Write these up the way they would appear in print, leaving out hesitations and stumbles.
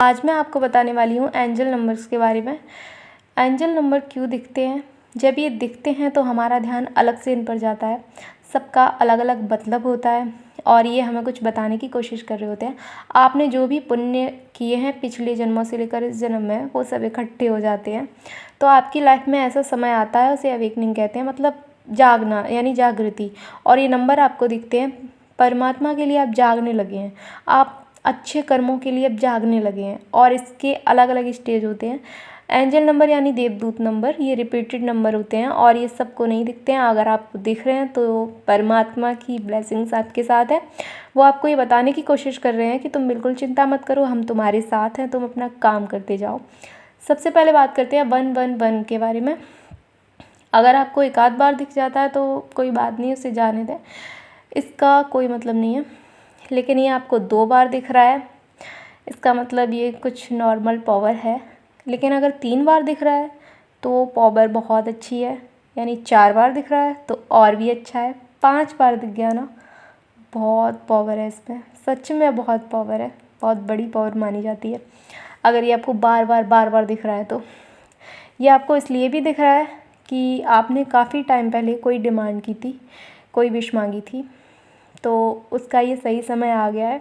आज मैं आपको बताने वाली हूँ एंजल नंबर्स के बारे में। एंजल नंबर क्यों दिखते हैं? जब ये दिखते हैं तो हमारा ध्यान अलग से इन पर जाता है। सबका अलग अलग मतलब होता है और ये हमें कुछ बताने की कोशिश कर रहे होते हैं। आपने जो भी पुण्य किए हैं पिछले जन्मों से लेकर इस जन्म में, वो सब इकट्ठे हो जाते हैं। तो आपकी लाइफ में ऐसा समय आता है, उसे अवेकनिंग कहते हैं, मतलब जागना यानी जागृति। और ये नंबर आपको दिखते हैं, परमात्मा के लिए आप जागने लगे हैं, आप अच्छे कर्मों के लिए अब जागने लगे हैं। और इसके अलग अलग स्टेज होते हैं। एंजल नंबर यानी देवदूत नंबर, ये रिपीटेड नंबर होते हैं और ये सबको नहीं दिखते हैं। अगर आपको दिख रहे हैं तो परमात्मा की ब्लेसिंग्स आपके साथ है। वो आपको ये बताने की कोशिश कर रहे हैं कि तुम बिल्कुल चिंता मत करो, हम तुम्हारे साथ हैं, तुम अपना काम करते जाओ। सबसे पहले बात करते हैं 111 के बारे में। अगर आपको एक आध बार दिख जाता है तो कोई बात नहीं, उसे जाने दें, इसका कोई मतलब नहीं है। लेकिन ये आपको 2 बार दिख रहा है, इसका मतलब ये कुछ नॉर्मल पावर है। लेकिन अगर 3 बार दिख रहा है तो पावर बहुत अच्छी है, यानी 4 बार दिख रहा है तो और भी अच्छा है। 5 बार दिख गया ना, बहुत पावर है इसमें, सच में बहुत पावर है, बहुत बड़ी पावर मानी जाती है। अगर ये आपको बार बार दिख रहा है तो ये आपको इसलिए भी दिख रहा है कि आपने काफ़ी टाइम पहले कोई डिमांड की थी, कोई विश मांगी थी, तो उसका ये सही समय आ गया है।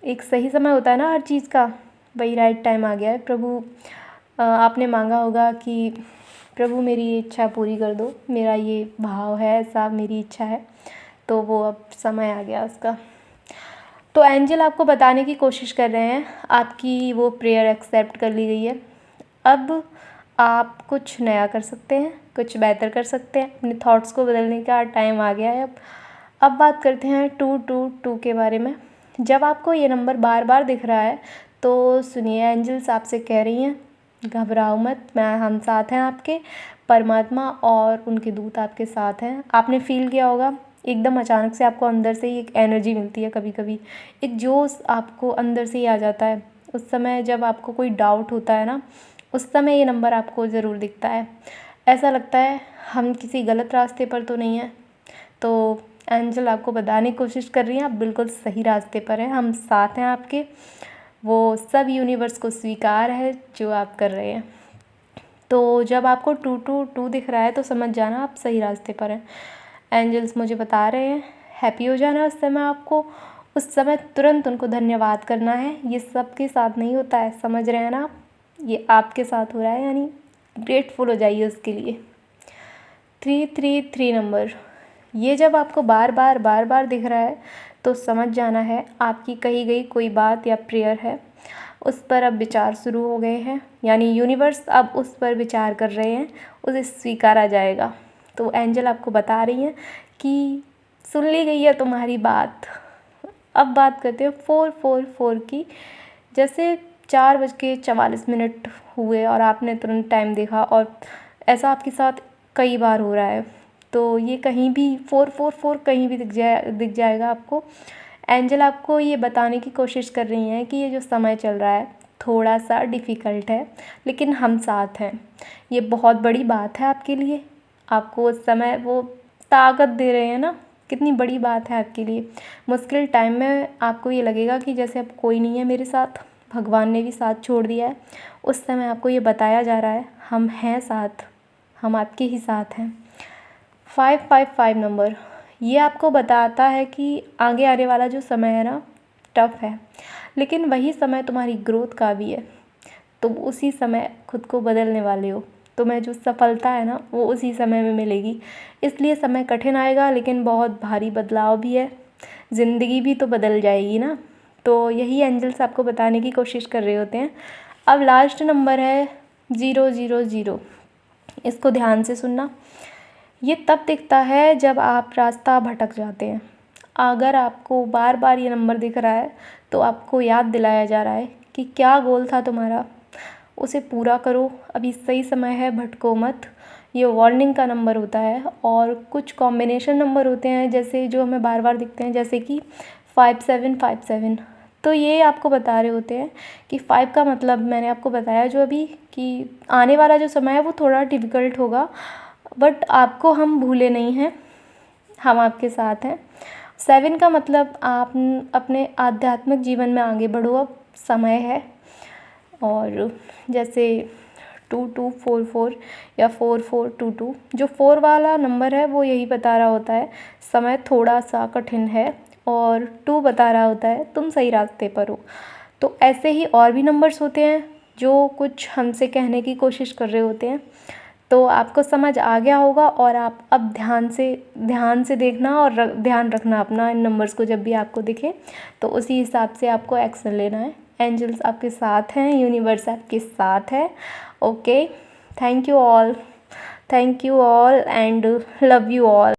एक सही समय होता है ना हर चीज़ का, वही राइट टाइम आ गया है। प्रभु, आपने मांगा होगा कि प्रभु मेरी ये इच्छा पूरी कर दो, मेरा ये भाव है, ऐसा मेरी इच्छा है, तो वो अब समय आ गया उसका। तो एंजल आपको बताने की कोशिश कर रहे हैं, आपकी वो प्रेयर एक्सेप्ट कर ली गई है। अब आप कुछ नया कर सकते हैं, कुछ बेहतर कर सकते हैं, अपने थॉट्स को बदलने का टाइम आ गया है अब बात करते हैं 222 के बारे में। जब आपको ये नंबर बार बार दिख रहा है तो सुनिए, एंजल्स आपसे कह रही हैं घबराओ मत, हम साथ हैं आपके। परमात्मा और उनके दूत आपके साथ हैं। आपने फील किया होगा, एकदम अचानक से आपको अंदर से ही एक एनर्जी मिलती है, कभी कभी एक जोश आपको अंदर से ही आ जाता है। उस समय जब आपको कोई डाउट होता है ना, उस समय ये नंबर आपको ज़रूर दिखता है। ऐसा लगता है हम किसी गलत रास्ते पर तो नहीं हैं। तो एंजल आपको बताने की कोशिश कर रही हैं आप बिल्कुल सही रास्ते पर हैं, हम साथ हैं आपके। वो सब यूनिवर्स को स्वीकार है जो आप कर रहे हैं। तो जब आपको 222 दिख रहा है तो समझ जाना आप सही रास्ते पर हैं। एंजल्स मुझे बता रहे हैं हैप्पी हो जाना उस समय आपको। उस समय तुरंत उनको धन्यवाद करना है। ये सबके साथ नहीं होता है, समझ रहे हैं ना आप, ये आपके साथ हो रहा है, यानी ग्रेटफुल हो जाइए उसके लिए। 333 नंबर, ये जब आपको बार बार दिख रहा है तो समझ जाना है आपकी कही गई कोई बात या प्रेयर है, उस पर अब विचार शुरू हो गए हैं, यानी यूनिवर्स अब उस पर विचार कर रहे हैं, उसे स्वीकारा जाएगा। तो एंजल आपको बता रही हैं कि सुन ली गई है तुम्हारी बात। अब बात करते हैं 444 की। जैसे 4:44 हुए और आपने तुरंत टाइम देखा, और ऐसा आपके साथ कई बार हो रहा है, तो ये कहीं भी 444 कहीं भी दिख जाएगा आपको। एंजल आपको ये बताने की कोशिश कर रही हैं कि ये जो समय चल रहा है थोड़ा सा डिफ़िकल्ट है, लेकिन हम साथ हैं। ये बहुत बड़ी बात है आपके लिए, आपको उस समय वो ताकत दे रहे हैं ना, कितनी बड़ी बात है आपके लिए। मुश्किल टाइम में आपको ये लगेगा कि जैसे अब कोई नहीं है मेरे साथ, भगवान ने भी साथ छोड़ दिया है। उस समय आपको ये बताया जा रहा है हम हैं साथ, हम आपके ही साथ हैं। 555 नंबर, ये आपको बताता है कि आगे आने वाला जो समय है ना, टफ है, लेकिन वही समय तुम्हारी ग्रोथ का भी है। तुम उसी समय खुद को बदलने वाले हो, तुम्हें जो सफलता है ना वो उसी समय में मिलेगी। इसलिए समय कठिन आएगा, लेकिन बहुत भारी बदलाव भी है, ज़िंदगी भी तो बदल जाएगी ना। तो यही एंजल्स आपको बताने की कोशिश कर रहे होते हैं। अब लास्ट नंबर है 000, इसको ध्यान से सुनना। ये तब दिखता है जब आप रास्ता भटक जाते हैं। अगर आपको बार बार ये नंबर दिख रहा है तो आपको याद दिलाया जा रहा है कि क्या गोल था तुम्हारा, उसे पूरा करो, अभी सही समय है, भटको मत। ये वार्निंग का नंबर होता है। और कुछ कॉम्बिनेशन नंबर होते हैं जैसे जो हमें बार बार दिखते हैं, जैसे कि 5757। तो ये आपको बता रहे होते हैं कि 5 का मतलब मैंने आपको बताया जो अभी, कि आने वाला जो समय है वो थोड़ा डिफ़िकल्ट होगा, बट आपको हम भूले नहीं हैं, हम आपके साथ हैं। 7 का मतलब आप अपने आध्यात्मिक जीवन में आगे बढ़ो, अब समय है। और जैसे 2244 या 4422, जो 4 वाला नंबर है वो यही बता रहा होता है समय थोड़ा सा कठिन है, और 2 बता रहा होता है तुम सही रास्ते पर हो। तो ऐसे ही और भी नंबर्स होते हैं जो कुछ हमसे कहने की कोशिश कर रहे होते हैं। तो आपको समझ आ गया होगा, और आप अब ध्यान से देखना और ध्यान रखना अपना इन नंबर्स को, जब भी आपको दिखे तो उसी हिसाब से आपको एक्शन लेना है। एंजल्स आपके साथ हैं, यूनिवर्स आपके साथ है। Okay, thank you all and love you all.